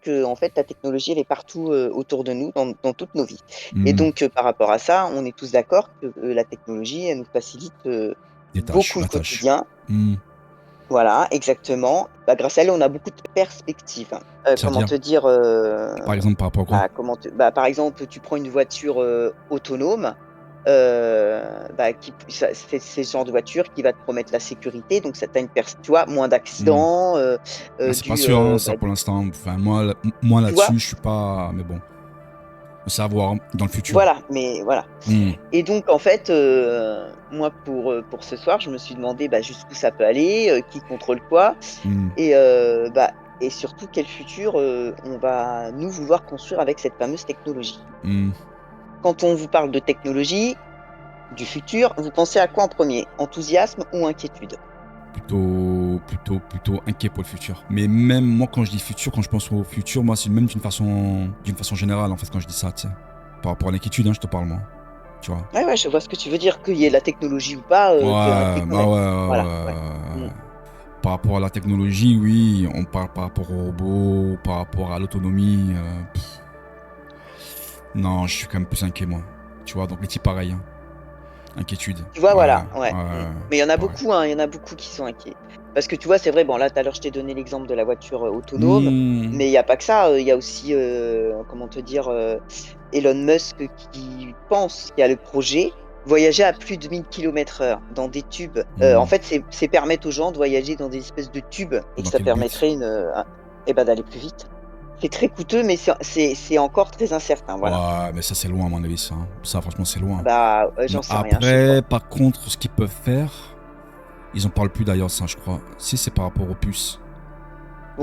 que en fait, la technologie, elle est partout, autour de nous, dans toutes nos vies et Mmh. donc par rapport à ça, on est tous d'accord que, la technologie, elle nous facilite, Des tâches, beaucoup le la tâche. quotidien. Mmh. Voilà, exactement. Bah, grâce à elle, on a beaucoup de perspectives. Comment C'est-à-dire? te dire? Par exemple, par rapport à quoi? Bah, par exemple, tu prends une voiture, autonome, qui ça c'est ce genre de voiture qui va te promettre la sécurité, donc ça tu as une tu vois, moins Mmh. d'accidents, Ah, c'est pas sûr, hein, ça pour l'instant. Enfin, moi tu vois? là-dessus, je suis pas. Mais bon, c'est à voir hein, dans le futur. Voilà, mais voilà Mmh. et donc en fait, moi pour ce soir, je me suis demandé, bah, jusqu'où ça peut aller, qui contrôle quoi Mmh. et et surtout quel futur, on va nous vouloir construire avec cette fameuse technologie. Mmh. Quand on vous parle de technologie, du futur, vous pensez à quoi en premier? Enthousiasme ou inquiétude? Plutôt inquiet pour le futur. Mais même moi, quand je dis futur, quand je pense au futur, moi, c'est même d'une façon générale, en fait, quand je dis ça, tu sais. Par rapport à l'inquiétude, hein, je te parle, moi. Tu vois? Ouais, ouais, je vois ce que tu veux dire, qu'il y ait la technologie ou pas, tu es inquiet Ouais, quand bah même. ouais, Voilà, ouais. Mmh. par rapport à la technologie, oui, on parle par rapport aux robots, par rapport à l'autonomie. Non, je suis quand même plus inquiet, moi. Tu vois, donc les types pareil, hein. Inquiétude. Tu vois, Ouais, voilà, ouais, ouais, mais il y en a pareil. beaucoup, hein, il y en a beaucoup qui sont inquiets. Parce que tu vois, c'est vrai, bon là, tout à l'heure, je t'ai donné l'exemple de la voiture, autonome, Mmh. mais il y a pas que ça, il y a aussi, comment te dire? Elon Musk qui pense, qui a le projet, voyager à plus de 1000 km/h dans des tubes. En Mmh. fait, c'est permettre aux gens de voyager dans des espèces de tubes et que Dans ça quel but? permettrait d'aller plus vite. C'est très coûteux, mais c'est encore très incertain, voilà. Ouais, mais ça, c'est loin, à mon avis, ça, hein. Ça, franchement, c'est loin. Bah, Mais j'en sais rien, je sais pas. après, par contre, ce qu'ils peuvent faire, ils en parlent plus d'ailleurs, ça, je crois. Si, c'est par rapport aux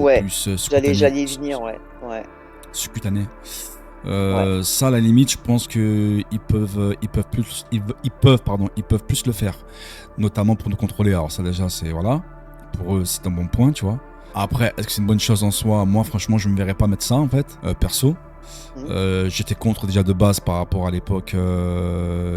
Ouais, puces j'allais y venir, ouais, ouais, subcutanées. ouais. Ça, à la limite, je pense que ils peuvent plus le faire, notamment pour nous contrôler. Alors ça, déjà, c'est voilà, pour eux, c'est un bon point, tu vois. Après, est-ce que c'est une bonne chose en soi? Moi, franchement, je me verrais pas mettre ça, en fait, perso. Mmh. J'étais contre déjà de base par rapport à l'époque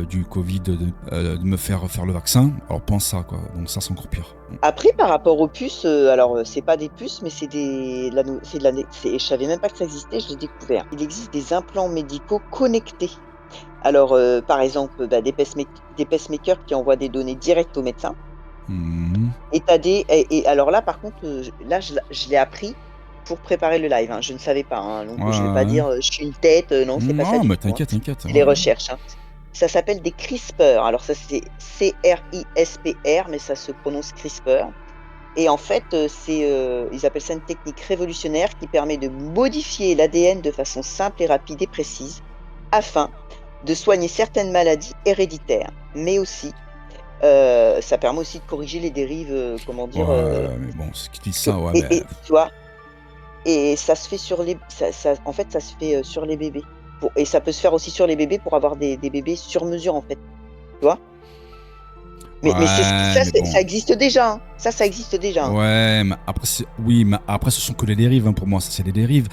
du Covid de me faire le vaccin. Alors pense ça quoi. Donc ça c'est encore pire. Après par rapport aux puces, alors, c'est pas des puces, mais c'est de la né c'est je savais même pas que ça existait, je l'ai découvert. Il existe des implants médicaux connectés. Alors, par exemple, bah, des pacemakers qui envoient des données directes au médecin Mhm. et tu des et alors là par contre, je l'ai appris pour préparer le live, hein. Je ne savais pas, hein, donc Ouais, je vais pas ouais. dire, «Je suis une tête», non, c'est pas ça Non du mais tout, hein. t'inquiète, t'inquiète. C'est Ouais, les ouais. recherches, hein. Ça s'appelle des CRISPR. Alors ça, c'est CRISPR, mais ça se prononce CRISPR et en fait, ils appellent ça une technique révolutionnaire qui permet de modifier l'ADN de façon simple et rapide et précise, afin de soigner certaines maladies héréditaires. Mais aussi, ça permet aussi de corriger les dérives, comment dire? Ouais, mais bon, ce qui dit Que ça, ouais, mais tu vois? Et ça se fait sur les ça en fait, ça se fait, sur les bébés et ça peut se faire aussi sur les bébés pour avoir des bébés sur mesure, en fait, tu vois? Mais ouais, mais bon. ça existe déjà, hein. Ça existe déjà, hein. Ouais, mais après oui, mais après ce sont que les dérives hein, pour moi, ça c'est des dérives.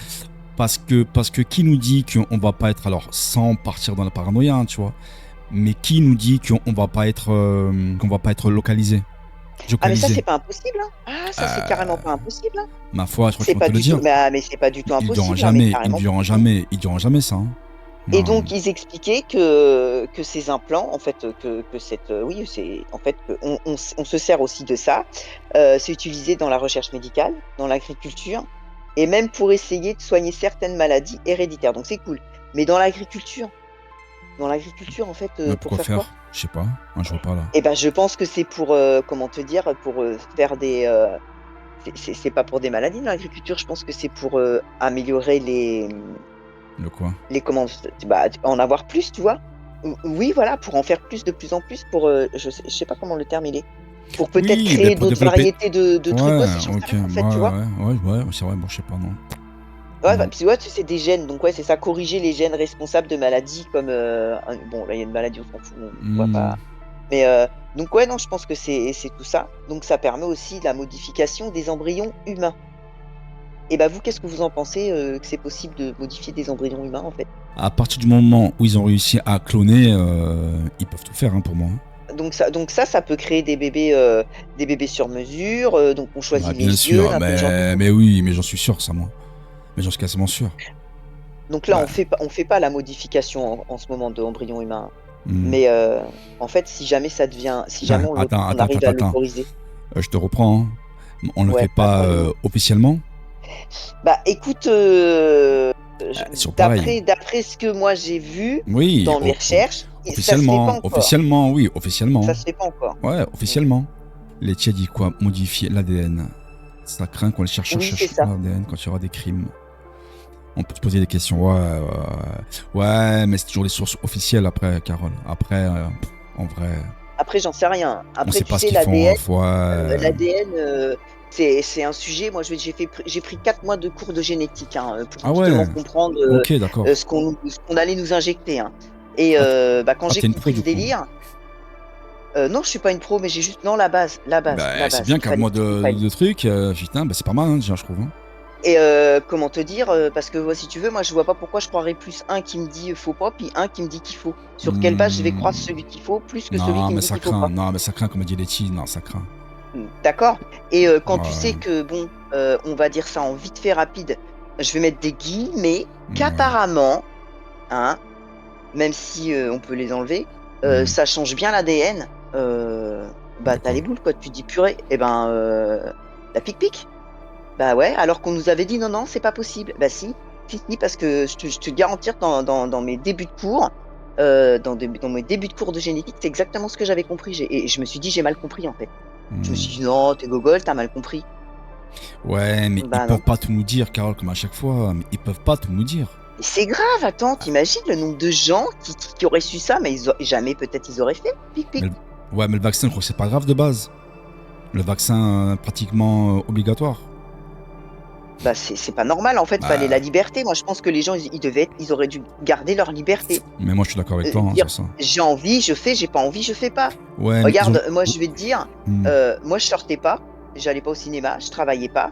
Parce que qui nous dit qu'on va pas être alors sans partir dans la paranoïa, hein, tu vois. Mais qui nous dit qu'on va pas être localisé, Ah mais ça, géocalisé? c'est pas impossible, hein. Ah ça, c'est carrément Euh, pas impossible, hein. Ma foi, je crois C'est qu'ils vont pas te le du tout dire. mais c'est pas du tout Ils diront impossible, hein, mais jamais, carrément possible, hein. ils diront jamais ça. Hein. Et Non. donc ils expliquaient que ces implants, en fait, que cette, oui, c'est en fait, on se sert aussi de ça. C'est utilisé dans la recherche médicale, dans l'agriculture et même pour essayer de soigner certaines maladies héréditaires, donc c'est cool. Mais dans l'agriculture, en fait, Mais pour pourquoi faire quoi? faire? Je sais pas. Hein, je vois pas là. Et ben je pense que c'est pour, comment te dire? Pour, faire des, c'est pas pour des maladies dans l'agriculture, je pense que c'est pour, améliorer Le quoi? les comment bah, en avoir plus, tu vois? Oui, voilà, pour en faire plus, de plus en plus, pour, je sais pas comment le terme il est. Pour peut-être Oui, mais créer pour d'autres développer. variétés de trucs Ouais, aussi, j'en sais ok. rien en fait, tu vois? Ouais, c'est vrai. Bon, je sais pas, non. Ouais, bah, Non. puis ouais, tu sais, c'est des gènes, donc ouais, c'est ça, corriger les gènes responsables de maladies comme, bon, là, il y a une maladie, on s'en fout, on va Hmm. pas mais, donc ouais, non, je pense que c'est tout ça. Donc ça permet aussi la modification des embryons humains. Et bah, vous, qu'est-ce que vous en pensez, que c'est possible de modifier des embryons humains, en fait? À partir du moment où ils ont réussi à cloner, ils peuvent tout faire hein, pour moi. Hein. Ça peut créer des bébés sur mesure, donc on Bah choisit bien les yeux, sûr, l'intelligence et tout. mais oui, mais j'en suis sûr, ça moi. Mais j'en suis quasiment sûr. Donc là, Bah, on fait pas la modification en ce moment de l'embryon humain. hmm. Mais en fait, si jamais on arrive à Attends. l'autoriser. Je te reprends, hein. On le Ouais, fait pas attends, dis-moi. officiellement. Bah écoute, C'est pareil. d'après ce que moi j'ai vu Oui, dans mes recherches, ça se fait pas officiellement, encore. officiellement, oui, officiellement. Ça se fait pas encore. Ouais, Mm. officiellement. Letty a dit quoi? Modifier l'ADN. Ça craint qu'on les chercheurs Oui, c'est cherchent ça. l'ADN quand il y aura des crimes. On peut te poser des questions. Ouais, mais c'est toujours les sources officielles après, Carole. Après, en vrai, Après, j'en sais rien. on Après, sait tu pas ce sais, qu'ils font. l'ADN, c'est un sujet. Moi, j'ai pris 4 mois de cours de génétique, hein, pour Ah justement ouais, comprendre ok, d'accord. ce qu'on allait nous injecter, hein. Et Ah, bah, quand j'ai t'es une pro compris du ce coup. délire, non, je suis pas une pro, mais j'ai juste non la Bah, c'est base. bien qu'à moi de trucs, putain, bah, c'est pas mal, hein, déjà, je trouve, hein. Et comment te dire, parce que si tu veux, moi, je vois pas pourquoi je croirais plus un qui me dit faut pas, puis un qui me dit qu'il faut. Sur quelle base je vais croire Hmm. celui qu'il faut plus que celui qui me dit qu'il faut pas. Non, mais ça craint, comme a dit Letty, non, ça craint. D'accord? Et quand tu sais Ouais, que bon, on va dire ça en vite fait rapide, je vais mettre des guillemets, ouais. qu'apparemment, hein, même si, on peut les enlever, Hmm. ça change bien l'ADN, bah, De tu as quoi? les boules quoi. Tu te dis: «Purée et ben, la pique-pique». Bah, ouais, alors qu'on nous avait dit: «Non, non, c'est pas possible». Bah si, si, si, parce que je te garantir que dans mes débuts de cours, dans mes débuts de cours de génétique, c'est exactement ce que j'avais compris. Et je me suis dit: «J'ai mal compris, en fait». Je me Hmm. suis dit: «Non, tu es gogol, tu as mal compris». Ouais, mais ils Bah, peuvent non. pas tout nous dire, Carole, comme à chaque fois. Mais ils peuvent pas tout nous dire. Et c'est grave, attends, tu le nombre de gens qui auraient su ça, mais jamais peut-être ils auraient fait pic-pic. Mais ouais, mais le vaccin, je crois que c'est pas grave de base. Le vaccin, pratiquement obligatoire. Bah, c'est pas normal, en fait, fallait la Bah, liberté. Moi, je pense que les gens, ils auraient dû garder leur liberté. mais moi, je suis d'accord avec toi, hein, Dire: sur ça. «J'ai envie, je fais, j'ai pas envie, je fais pas». Ouais, mais ils ont. Regarde, moi, Oh, je vais te dire, hmm. moi, je sortais pas, j'allais pas au cinéma, je travaillais pas.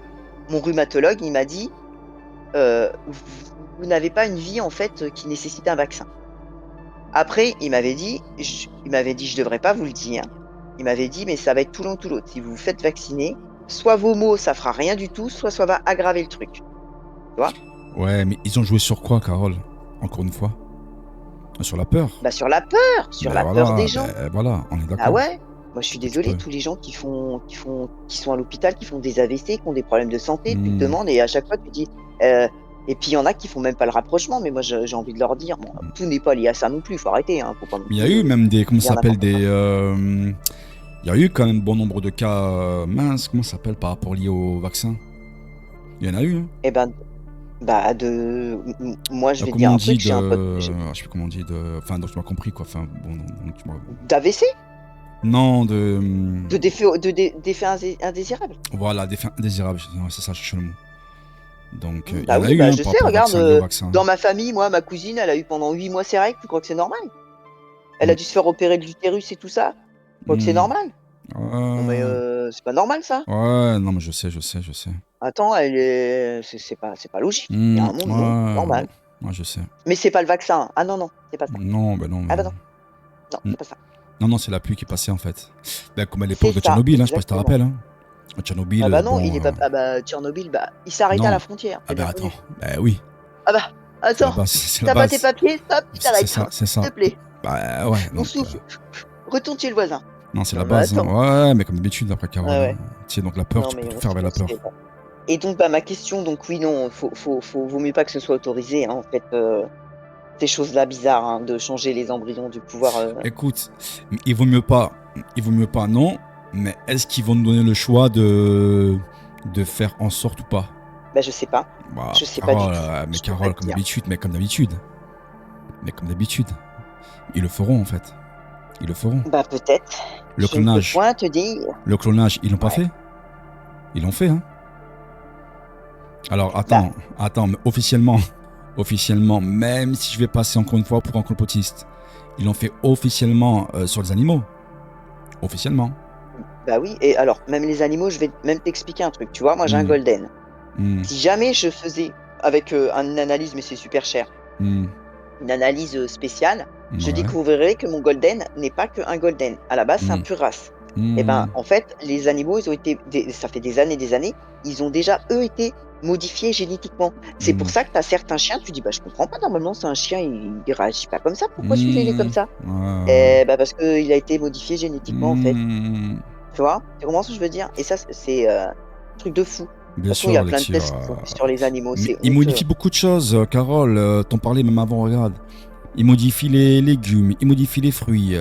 Mon rhumatologue, il m'a dit: Vous n'avez pas une vie, en fait, qui nécessite un vaccin». Après, il m'avait dit: «Je devrais pas vous le dire». Il m'avait dit: «Mais ça va être tout l'un ou tout l'autre. Si vous vous faites vacciner, soit vos maux, ça fera rien du tout, soit ça va aggraver le truc». Tu vois? Ouais, mais ils ont joué sur quoi, Carole? Encore une fois? Sur la peur. Bah, sur Ben la peur des voilà, gens. on est Bah, d'accord. ouais. Moi, je suis Tu désolée, peux. tous les gens qui sont à l'hôpital, qui font des AVC, qui ont des problèmes de santé, tu te Hmm. demandes et à chaque fois tu te dis, heu et puis il y en a qui font même pas le rapprochement, mais moi j'ai envie de leur dire: «Bon, tout n'est pas lié à ça non plus, faut arrêter, hein, faut pas non Il y a plus, eu même des, comment ça dire s'appelle, n'importe quoi». des, il y a eu quand même bon nombre de cas minces, comment ça s'appelle, par rapport liés au vaccin. Il y en a eu, hein. Et ben, bah, de m m moi je vais te Comment dire on un dit truc, de, j'ai un pote j'ai je sais plus comment on dit de, enfin donc tu m'as compris quoi. Enfin bon, donc d'AVC, non de, d'effets indésirables. voilà, des fins indésirables. Ouais, c'est ça, je cherche le mot. Donc il y Bah, en a oui, eu bah, hein, je par sais, rapport au regarde, vaccin, lié au vaccin. dans ma famille, moi, ma cousine, elle a eu pendant 8 mois ses règles, tu crois que c'est normal? Elle a Hmm. dû se faire opérer de l'utérus et tout ça, tu crois que c'est Hmm. normal? Non mais Ouais, c'est pas normal ça. ouais, non mais je sais. Attends, elle est c'est pas logique. Il y a un monde, non, c'est Ouais, normal. ouais, je sais. Mais c'est pas le vaccin. Ah non, non, c'est pas ça. Non, ben non, Ah mais. bah non, non, Hmm. c'est pas ça. Non, non, c'est la pluie qui passait en fait. Ben, comme à C'est l'époque de ça, Tchernobyl, hein, je sais pas si tu te exactement. rappelles. Hein. À Tchernobyl, Ah bah non, il bon. est pas ah bah Tchernobyl, bah, il s'est arrêté à la Non. frontière, Ah c'est ben bien attends. connu. Ben oui, Ah bah, c'est la attends, base. C'est la tu as pas tes base. papiers, stop, tu C'est t'arrêtes, ça, c'est s'il ça. te plaît. Bah ouais, On donc. souffle. Retourne chez le voisin. Non, c'est la Non mais base. Hein. attends. Ouais, mais comme d'habitude, après Ouais, Carole. Hein. ouais. Tu sais, donc la peur, Non tu peux mais tout faire avec on la se fait peur. pas. Et donc bah, ma question donc oui, non, vaut mieux pas que ce soit autorisé, hein, en fait, ces choses-là bizarres, hein, de changer les embryons, du pouvoir, Écoute, il vaut mieux pas. Il vaut mieux pas, non. Mais est-ce qu'ils vont nous donner le choix de faire en sorte ou pas? bah, je sais pas. Bah, Je sais pas du Carole, tout. mais Je peux pas Carole, te comme dire. d'habitude, mais comme d'habitude. Mais comme d'habitude. Ils le feront en fait. Ils le feront. Bah, peut-être. Le Je ne peux clonage. point te dire. Le clonage, ils l'ont pas Ouais. fait? Ils l'ont fait, hein? Alors Bah, attends, mais officiellement, même si je vais passer encore une fois pour un complotiste, ils l'ont fait officiellement sur les animaux. Officiellement. bah, oui et alors même les animaux, je vais même t'expliquer un truc. Tu vois, moi j'ai un Hmm, golden. hmm, Si jamais je faisais avec, une analyse, mais c'est super cher, hmm. une analyse, spéciale, je Ouais. découvrirais que mon golden n'est pas qu'un golden. À la base, c'est un Hmm, pur race. Et ben, hmm, en fait, les animaux, ils ont été ça fait des années, ils ont déjà, eux, été modifié génétiquement. C'est pour Mmh. ça que tu as certains chiens, tu dis: «Bah, je comprends pas, normalement, c'est un chien, il réagit pas comme ça. Pourquoi celui-là, il est comme Mmh. ça?» Ouais, ouais. Et bah, parce qu'il a été modifié génétiquement, en fait. Mmh. Tu vois? Tu comprends ce que je veux dire? Et ça, c'est, truc de fou. De Bien toute façon, il y sûr, a plein de Alexis, tests qui sont faits sur les animaux, mais c'est il honteux. modifie beaucoup de choses, Carole, tu parlais même avant, regarde. Il modifie les légumes, il modifie les fruits,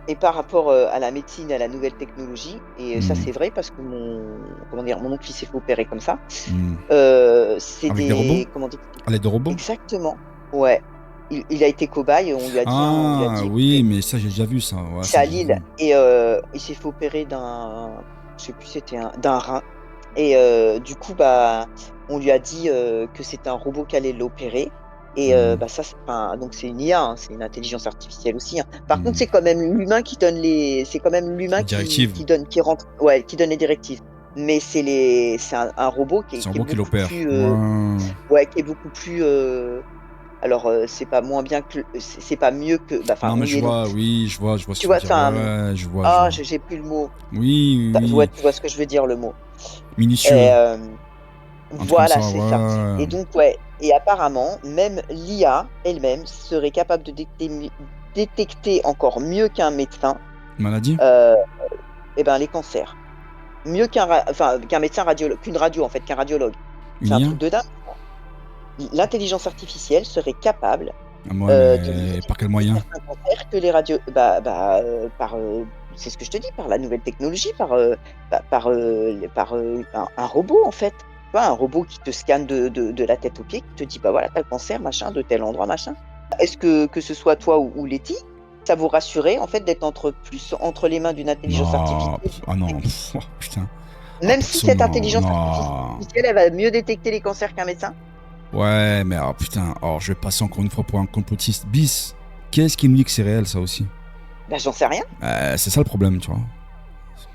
Et par rapport, à la médecine et à la nouvelle technologie et ça, mmh, c'est vrai parce que comment dire? Mon oncle, il s'est fait opérer comme ça. mmh. C'est Avec des robots? des comment dire? À l'aide de robots? Exactement, ouais. Il a été cobaye, on lui a dit, hein, on lui a Ah dit: oui, «Écoutez», mais ça j'ai déjà vu ça, ouais, c'est ça à j'ai déjà Lille vu. et il s'est fait opérer d'un je sais plus c'était d'un rein et du coup, bah, on lui a dit, que c'était un robot qui allait l'opérer et Mmh, bah, ça c'est enfin, donc c'est une IA, hein, c'est une intelligence artificielle aussi, hein. Par contre, mmh. c'est quand même l'humain Les directives, qui rentre ouais, qui donne les directives. Mais c'est un robot c'est un qui est robot qui beaucoup l'opère. plus, Ouais. ouais, qui est beaucoup plus, alors, c'est pas moins bien que c'est pas mieux que bah, enfin, Non, mais oui et non. oui, je vois ce que Tu tu veux vois? dire. Enfin, Ouais, je vois, je ah, vois. j'ai plus le mot. Oui, oui, oui. Tu vois ce que je veux dire, le mot et Minutieux, un truc comme voilà, ça, c'est ça ouais. et donc ouais et apparemment, même l'IA elle-même serait capable de détecter encore mieux qu'un médecin, Maladie? heu et ben, les cancers. Mieux qu'un médecin radiologue qu'une radio, en fait, qu'un radiologue. Une C'est un IA? truc de dingue. L'intelligence artificielle serait capable, Ah ouais, de ne mais par quel détecter moyen? certains cancers que les radios par, c'est ce que je te dis, par la nouvelle technologie, par, un robot, en fait. Tu vois, un robot qui te scanne de la tête aux pieds, qui te dit: «Bah, voilà, tu as le cancer, machin, de tel endroit, machin». Est-ce que ce soit toi ou Letty, ça vous rassurait, en fait, d'être entre les mains d'une intelligence Non, artificielle ah qui non, détecte oh, putain. Ah même si perso, cette non, intelligence non. artificielle, elle va mieux détecter les cancers qu'un médecin? Ouais, mais ah putain, oh, je vais passer encore une fois pour un complotiste bis. Qu'est-ce qui me dit que c'est réel, ça aussi? Bah, j'en sais rien. C'est ça le problème, tu vois?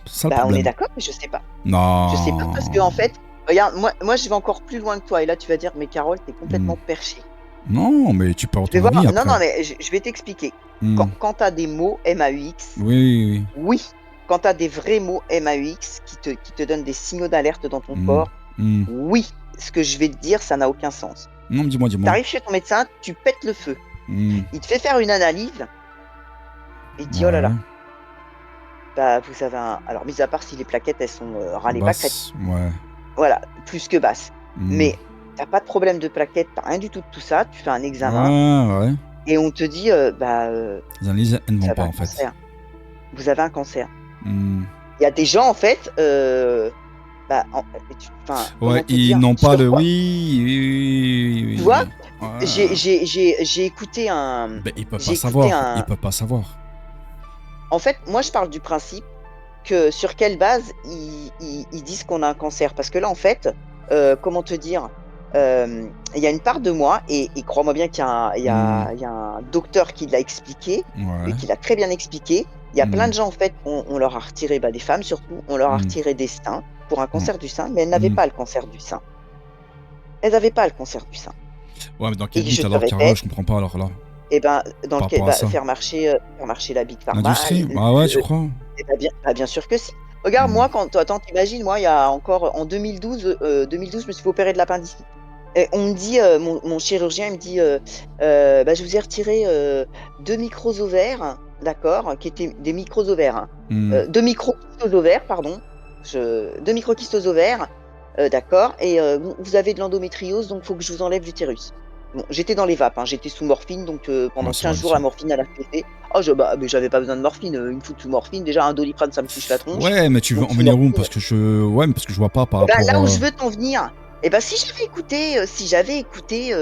C'est ça le Bah, on est problème. d'accord, mais je sais pas. Je sais pas parce qu'en Non. fait, regarde, moi je vais encore plus loin que toi et là tu vas dire: «Mais Carole, tu es Mmh. complètement perchée». Non, mais tu peux avoir Je vais ton voir avis non, après. non, mais je vais t'expliquer. Mmh. Quand tu as des mots MAUX, Oui, oui, oui. oui. Quand tu as des vrais mots MAUX qui te donnent des signaux d'alerte dans ton Mmh. corps, Mmh. oui. Ce que je vais te dire, ça n'a aucun sens. Non, dis-moi, Tu dis-moi. arrives chez ton médecin, tu pètes le feu. Mmh. Il te fait faire une analyse et il te dit: «Oh là là, Ouais. bah, vous avez un» alors mis à part si les plaquettes elles sont, ras les pâquerettes. Basse, ouais. Voilà, plus que basse. Mmh. Mais tu as pas de problème de plaquettes, tu as rien du tout de tout ça, tu fais un examen Ouais, ouais. et on te dit, Les analyses, elles ne «Vous vont avez pas, un en fait. cancer, vous avez un cancer». Mmh. Il y a des gens en fait, bah, en tu enfin, Ouais, comment te ils dire? n'ont pas Sur le quoi oui, oui, oui, tu oui, vois? oui, oui. Ouais. J'ai écouté un Beh, ils peuvent j'ai pas écouté savoir, ils un peuvent pas savoir. en fait, moi je parle du principe que sur quelle base ils disent qu'on a un cancer? Parce que là, en fait, comment te dire? Il y a une part de moi et crois-moi bien qu'il y a un Mmh. il y a un docteur qui l'a expliqué et Ouais. qui l'a très bien expliqué. Il y a plein Mmh. de gens, en fait, on leur a retiré, bah, des femmes surtout, on leur a Mmh. retiré des seins pour un Mmh. cancer du sein, mais elles n'avaient Mmh. pas le cancer du sein. Elles avaient pas le cancer du sein Ouais, mais dans quel et je but te alors, Carole? répète Je comprends pas alors là, et ben, dans par lequel rapport à bah, ça. faire marcher la big pharma, L'industrie? Ah ouais, tu crois? bien sûr que si. Regarde Mmh. moi quand attends tu moi il y a encore en 2012, 2012 je me suis fait opérer de l'appendicite et on me dit, mon chirurgien il me dit, «Bah, je vous ai retiré, 2 micros ovaires, d'accord?» qui étaient des micros ovaires, hein, Mmh. 2 microkystes aux ovaires pardon, 2 microkystes aux ovaires, d'accord et vous avez de l'endométriose donc il faut que je vous enlève l'utérus. Bon, j'étais dans les vapes, hein, j'étais sous morphine donc Ouais, pendant ça va 15 jours la dessus. morphine elle a fait effet. Oh je bah, mais j'avais pas besoin de morphine, ils me foutent sous morphine. Déjà un Doliprane ça me fiche la tronche, Ouais, mais tu veux donc en sous venir où? morphine Parce que je ouais, mais parce que je vois pas par et bah, rapport, là où je veux t'en venir, et bah, si j'avais écouté,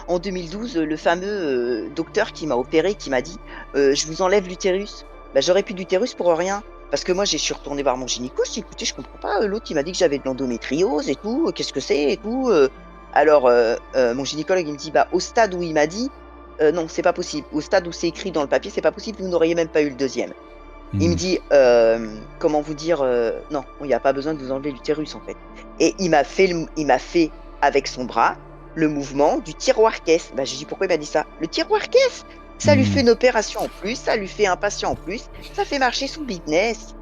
en 2012, le fameux, docteur qui m'a opéré, qui m'a dit: «Je vous enlève l'utérus». Bah, j'aurais plus d'utérus pour rien. Parce que moi, je suis retournée voir mon gynéco, je dis: «Écoutez, je comprends pas, l'autre il m'a dit que j'avais de l'endométriose et tout, qu'est-ce que c'est et tout?» Alors, mon gynécologue il me dit: «Bah, au stade où il m'a dit, non, c'est pas possible. Au stade où c'est écrit dans le papier, c'est pas possible, vous n'auriez même pas eu le deuxième. Il me mmh. dit, comment vous dire? Non, il y a pas besoin de vous enlever l'utérus, en fait et il m'a fait avec son bras le mouvement du tiroir-caisse. Bah, j'ai dit: «Pourquoi il m'a dit ça?» «Le tiroir-caisse, ça lui fait Mmh. une opération en plus, ça lui fait un patient en plus, ça fait marcher son business».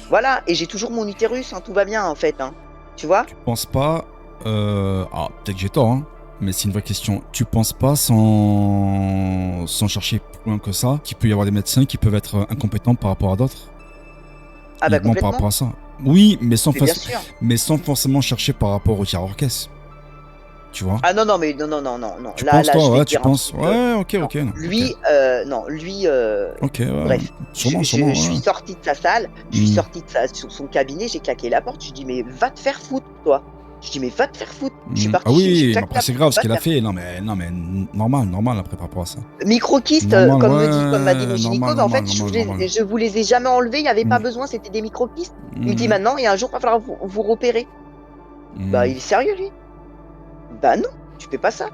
Voilà et j'ai toujours mon utérus, hein, tout va bien, en fait, hein. Tu vois? Tu penses pas, peut-être que j'ai tort, hein, mais c'est une vraie question. Tu penses pas, sans chercher plus loin que ça, qu'il peut y avoir des médecins qui peuvent être incompétents par rapport à d'autres? Ah bah Uniquement par complètement, rapport à ça. Oui, mais mais bien sûr. mais sans forcément chercher par rapport au tireur caisse. Tu vois? Ah non, non, mais non, non, non, non, non. Tu Là, penses, là, toi? je vais Ouais, te tu dire un penses? truc. Ouais, ok, Non, ok, non, ok. lui, non, lui, Ok, ouais. bref. Sûrement, Je sûrement, suis ouais. sorti de sa salle, je suis Hmm. sorti de son cabinet, j'ai claqué la porte. Je lui dis, mais va te faire foutre, toi. Je dis, mais va te faire foutre. Je suis Ah parti, j'ai oui, mais claqué après la c'est porte, grave ce va te qu'il a faire fait. foutre. Non, mais normal, normal après par rapport à ça. Microkyste, Normal, comme m'a dit mon ouais, normal, gynéco, mais en normal, fait, normal, normal. je vous les ai jamais enlevés, il n'y avait pas Hmm. besoin, c'était des microkystes. Il me dit Hmm. maintenant, et un jour, il va falloir vous repérer. Bah, Hmm. il est sérieux, lui? Bah non, tu fais pas ça.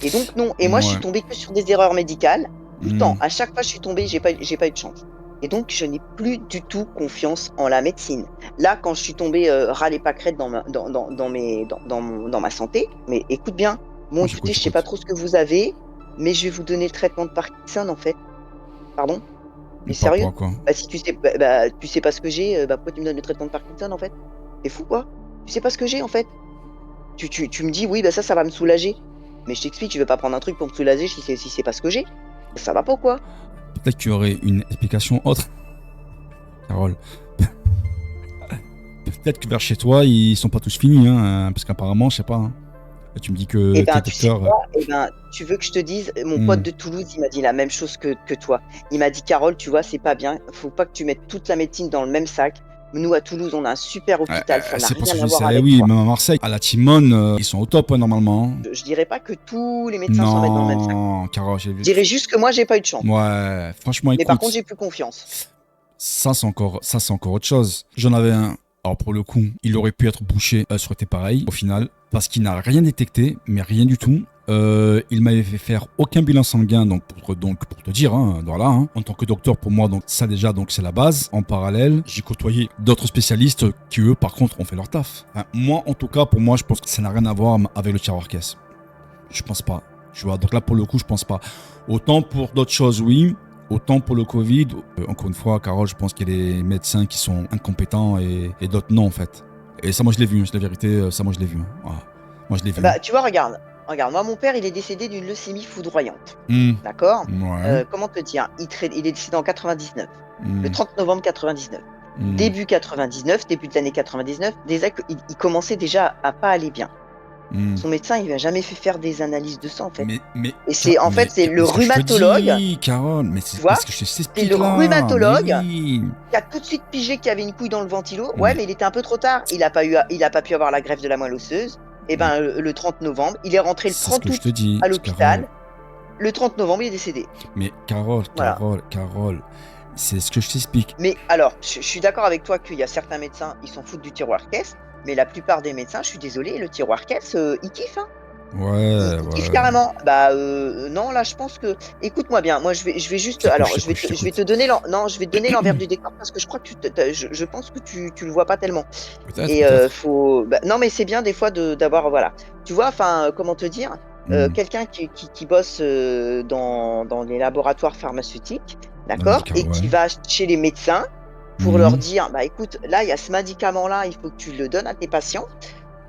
Et donc non. Et moi, je suis Ouais. tombée que sur des erreurs médicales. Tout le Hmm. temps. À chaque fois, je suis tombée, j'ai pas eu de chance. Et donc, je n'ai plus du tout confiance en la médecine. Là, quand je suis tombée ras les pâquerettes dans ma santé, mais écoute bien. Bon, Moi écoutez, j'écoute, je sais pas j'écoute. trop ce que vous avez, mais je vais vous donner le traitement de Parkinson, en fait. Pardon? Mais Par rapport sérieux? à quoi? Bah, si tu sais, tu sais pas ce que j'ai, bah, pourquoi tu me donnes le traitement de Parkinson, en fait? Tu fou, quoi? Tu sais pas ce que j'ai, en fait? Tu me dis: «Oui, bah, ça va me soulager». Mais je t'explique, je vais pas prendre un truc pour me soulager si c'est pas ce que j'ai. Ça va pas ou quoi? Peut-être qu'il y aurait une explication autre, Carole. Peut-être que vers chez toi, ils sont pas tous finis, hein, parce qu'apparemment, je sais pas, hein. Tu me dis Eh que ben, tes tu sais docteurs. quoi? Eh ben, tu veux que je te dise? Mon pote Hmm. de Toulouse, il m'a dit la même chose que toi. Il m'a dit: «Carole, tu vois, c'est pas bien. Faut pas que tu mettes toute la médecine dans le même sac. Nous, à Toulouse, on a un super hôpital, ça n'a C'est pour ça rien que à je dis voir ça. Eh avec oui, toi». même à Marseille, à la Timone, ils sont au top, hein, normalement. Je dirais pas que tous les médecins s'en mettent dans le même sac. Non, Carole, j'ai Je vu. dirais juste que moi, j'ai pas eu de chance. Ouais, franchement, Mais par contre, écoute. j'ai plus confiance. Ça, c'est encore autre chose. J'en avais un. Alors, pour le coup, il aurait pu être bouché, ça aurait été pareil, au final, parce qu'il n'a rien détecté, mais rien du tout. Il m'avait fait faire aucun bilan sanguin, donc pour te dire, hein, voilà, hein, en tant que docteur, pour moi, donc ça déjà, donc c'est la base. En parallèle, j'ai côtoyé d'autres spécialistes qui, eux, par contre, ont fait leur taf. Enfin, moi, en tout cas, pour moi, je pense que ça n'a rien à voir avec le tiroir caisse. Je pense pas. Tu vois, donc là, pour le coup, je pense pas. Autant pour d'autres choses, oui. Autant pour le Covid, encore une fois, Carole, je pense qu'il y a des médecins qui sont incompétents et d'autres non, en fait. Et ça, moi, je l'ai vu, hein, c'est la vérité, ça, moi, je l'ai vu. Hein. Voilà. Moi, je l'ai vu. Hein. Bah, tu vois, regarde, moi, mon père, il est décédé d'une leucémie foudroyante. Hmm. D'accord? Ouais. Comment te dire? Il est décédé en 99, le Hmm. 30 novembre 99. Hmm. Début 99, début de l'année 99, déjà il commençait déjà à pas aller bien. Hmm. Son médecin, il lui a jamais fait faire des analyses de sang, en fait. Et Mais c'est le ce que je te rhumatologue, dis, Carole, tu mais vois? ce que je C'est le t'explique là, mais rhumatologue oui. qui a tout de suite pigé qu'il y avait une couille dans le ventilo. Ouais, Mais, mais il était un peu trop tard. Il a pas pu avoir la greffe de la moelle osseuse. Et mais ben, le 30 novembre, il est rentré le c'est ce 30 que je te août dis, à Carole. l'hôpital. Le 30 novembre, il est décédé. Mais Carole, Voilà. c'est ce que je t'explique. Mais alors, je suis d'accord avec toi qu'il y a certains médecins, ils s'en foutent du tiroir caisse, mais la plupart des médecins, je suis désolée, le tiroir caisse, ils kiffent, hein. Ouais, Ils kiffent ouais. carrément. Bah, non, là, je pense que écoute-moi bien, moi, je vais juste alors, Je je vais t'écoute. te donner je vais te donner l'envers du décor parce que je crois que je pense que tu le vois pas tellement Peut-être, et peut-être. faut bah, non, mais c'est bien des fois d'avoir voilà. Tu vois? Enfin, comment te dire? Hmm. Quelqu'un qui bosse, dans les laboratoires pharmaceutiques, Dans le d'accord? médical, Et qui ouais. va chez les médecins pour leur Mhm. dire: «Bah, écoute, là, il y a ce médicament-là, il faut que tu le donnes à tes patients,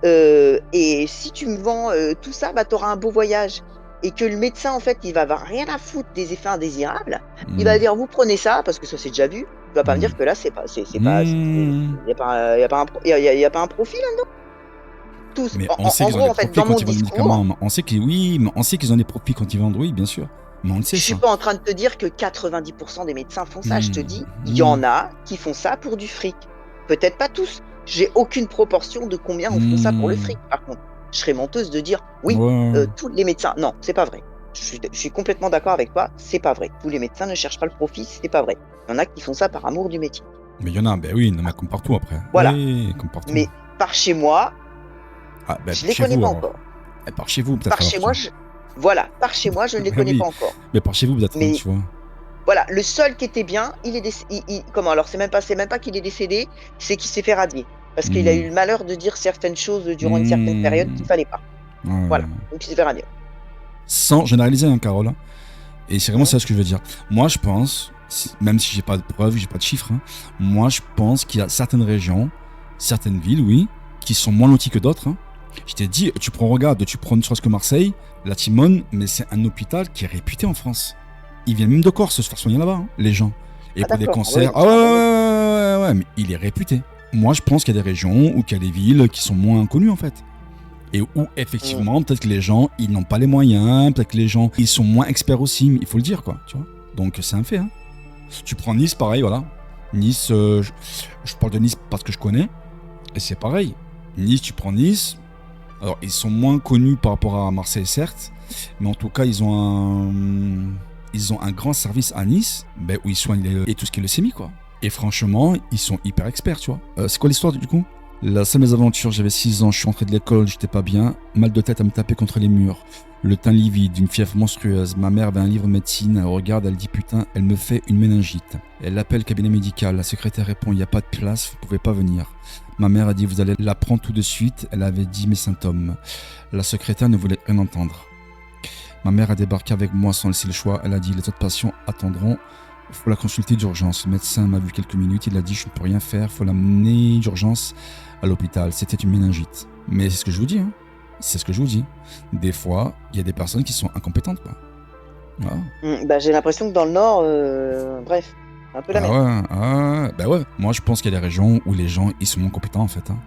et si tu me vends, tout ça, bah, tu auras un beau voyage». Et que le médecin, en fait, il va avoir rien à foutre des effets indésirables. Il va Hmm. dire: «Vous prenez ça», parce que ça c'est déjà vu. Tu vas pas me Hmm. dire que là, c'est Hmm. il y a pas il y a pas un pro il y a pas un profil là-dedans? Tous. Mais on sait En qu'ils ont gros, des en fait, profits dans mon quand ils vendent des discours, médicaments. On sait qu'ils, oui, mais on sait qu'ils ont des profits quand ils vendent, oui, bien sûr. Mais on le sait, je suis ça. pas en train de te dire que 90 des médecins font ça. Je te Hmm. dis, il y Hmm. en a qui font ça pour du fric. Peut-être pas tous. J'ai aucune proportion de combien en font ça pour le Hmm. fric, par contre. Je serais menteuse de dire: «Oui, Ouais. tous les médecins». Non, c'est pas vrai. Je suis complètement d'accord avec toi, c'est pas vrai. Tous les médecins ne cherchent pas le profit, c'est pas vrai. Il y en a qui font ça par amour du métier. Mais il y en a, ben oui, il y en a comme partout après. Voilà. Oui, comme partout. Mais par chez moi, Ah, ben je par les chez connais vous pas alors. encore. Eh, par chez vous peut-être Par alors, chez tu moi, vois. je voilà, par chez moi, je ne les Ah connais oui, pas encore. mais par chez vous peut-être, hein, Mais tu vois. voilà, le seul qui était bien, il est comment? Alors c'est même pas qu'il est décédé, c'est qu'il s'est fait radier. Parce qu'il a Hmm. eu le malheur de dire certaines choses, durant une certaine période Hmm. qu'il fallait pas. Voilà, Ouais. donc il s'est fait radier. Sans généraliser, hein, Carole. Hein. Et c'est vraiment Mmh. ça ce que je veux dire. Moi, je pense, même si j'ai pas de preuves, j'ai pas de chiffres, hein, moi, je pense qu'il y a certaines régions, certaines villes, oui, qui sont moins lotis que d'autres. Hein. Je t'ai dit, tu prends ne serait-ce que Marseille, la Timone, mais c'est un hôpital qui est réputé en France. Ils viennent même de Corse se faire soigner là-bas, hein, les gens. Et pour des cancers, mais il est réputé. Moi, je pense qu'il y a des régions ou qu'il y a des villes qui sont moins connues en fait. Et où effectivement, peut-être que les gens, ils n'ont pas les moyens, peut-être que les gens, ils sont moins experts aussi, il faut le dire quoi, tu vois. Donc c'est un fait. Hein. Tu prends Nice, pareil, voilà. Nice, je parle de Nice parce que je connais, et c'est pareil. Nice, tu prends Nice, alors ils sont moins connus par rapport à Marseille certes, mais en tout cas ils ont un grand service à Nice, où ils soignent et tout ce qui est leucémie quoi. Et franchement, ils sont hyper experts, tu vois. C'est quoi l'histoire du coup ? La seule mésaventure, j'avais 6 ans, je suis rentré de l'école, j'étais pas bien, mal de tête à me taper contre les murs, le teint livide, une fièvre monstrueuse, ma mère avait un livre de médecine, elle regarde, elle dit putain, elle me fait une méningite. Elle appelle le cabinet médical, la secrétaire répond il n'y a pas de place, vous pouvez pas venir. Ma mère a dit vous allez la prendre tout de suite, elle avait dit mes symptômes. La secrétaire ne voulait rien entendre. Ma mère a débarqué avec moi sans laisser le choix, elle a dit les autres patients attendront. Il faut la consulter d'urgence. Le médecin m'a vu quelques minutes, il a dit je ne peux rien faire, il faut l'amener d'urgence à l'hôpital. C'était une méningite. Mais c'est ce que je vous dis, hein. C'est ce que je vous dis. Des fois, il y a des personnes qui sont incompétentes, quoi. Voilà. J'ai l'impression que dans le Nord, bref, un peu la merde. Ouais. Moi, je pense qu'il y a des régions où les gens, ils sont moins compétents, en fait. Hein.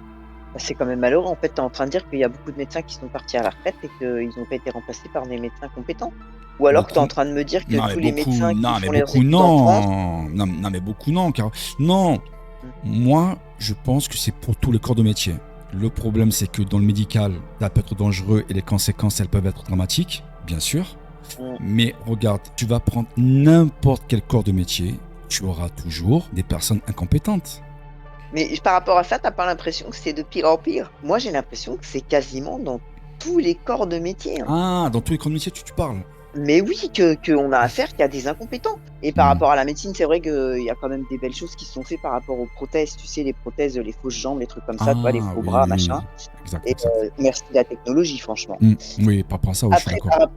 C'est quand même malheureux. En fait, tu es en train de dire qu'il y a beaucoup de médecins qui sont partis à la retraite et qu'ils n'ont pas été remplacés par des médecins compétents. Ou alors que tu es en train de me dire que tous les médecins qui font les études en France... Non, mais beaucoup non, car... Non. Moi, je pense que c'est pour tous les corps de métier. Le problème, c'est que dans le médical, ça peut être dangereux et les conséquences, elles peuvent être dramatiques, bien sûr. Mais regarde, tu vas prendre n'importe quel corps de métier, tu auras toujours des personnes incompétentes. Mais par rapport à ça, t'as pas l'impression que c'est de pire en pire? Moi, j'ai l'impression que c'est quasiment dans tous les corps de métier. Hein. Ah, dans tous les corps de métier, tu parles? Mais oui, qu'on a affaire qu'il y a des incompétents. Et par rapport à la médecine, c'est vrai qu'il y a quand même des belles choses qui sont faites par rapport aux prothèses. Tu sais, les prothèses, les fausses jambes, les trucs comme ça, les faux bras, machin. Exact, et merci de la technologie, franchement. Oui, par rapport à ça, je suis d'accord.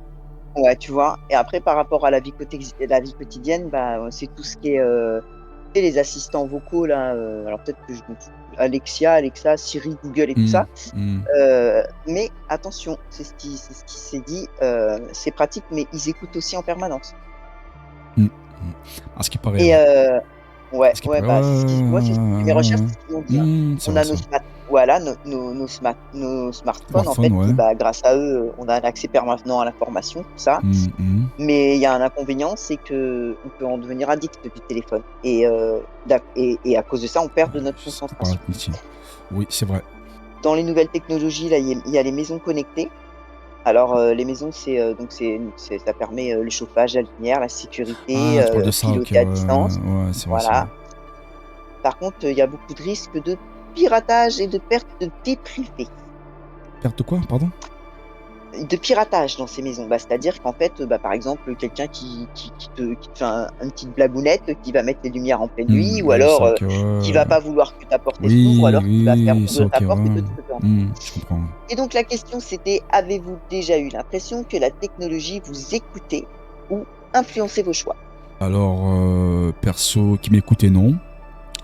Ouais, tu vois. Et après, par rapport à la vie quotidienne, c'est tout ce qui est... les assistants vocaux, là, alors peut-être que Alexa, Siri, Google et tout ça. Mais attention, c'est ce qui s'est dit, c'est pratique, mais ils écoutent aussi en permanence. À ce qui paraît. Et c'est ce que mes recherches, c'est ce qu'ils m'ont dit. On a nos smartphones, en fait, qui, grâce à eux, on a un accès permanent à l'information, tout ça. Mais il y a un inconvénient, c'est que on peut en devenir addict du téléphone. Et à cause de ça, on perd de notre concentration. Oui, c'est vrai. Dans les nouvelles technologies, là, il y a les maisons connectées. Alors, les maisons, ça permet le chauffage, la lumière, la sécurité, piloter à distance. Voilà. Par contre, il y a beaucoup de risques de piratage et de perte de vie privée. Perte de quoi, pardon? De piratage dans ces maisons. C'est-à-dire qu'en fait, par exemple, quelqu'un qui te fait une petite blagounette, qui va mettre les lumières en pleine nuit, ou alors qui va pas vouloir que ta porte s'ouvre, ou alors qui va faire ouvrir ta porte et que tu peux pas. Je comprends. Et donc la question c'était, avez-vous déjà eu l'impression que la technologie vous écoutait ou influençait vos choix? Alors, perso, qui m'écoutait, non.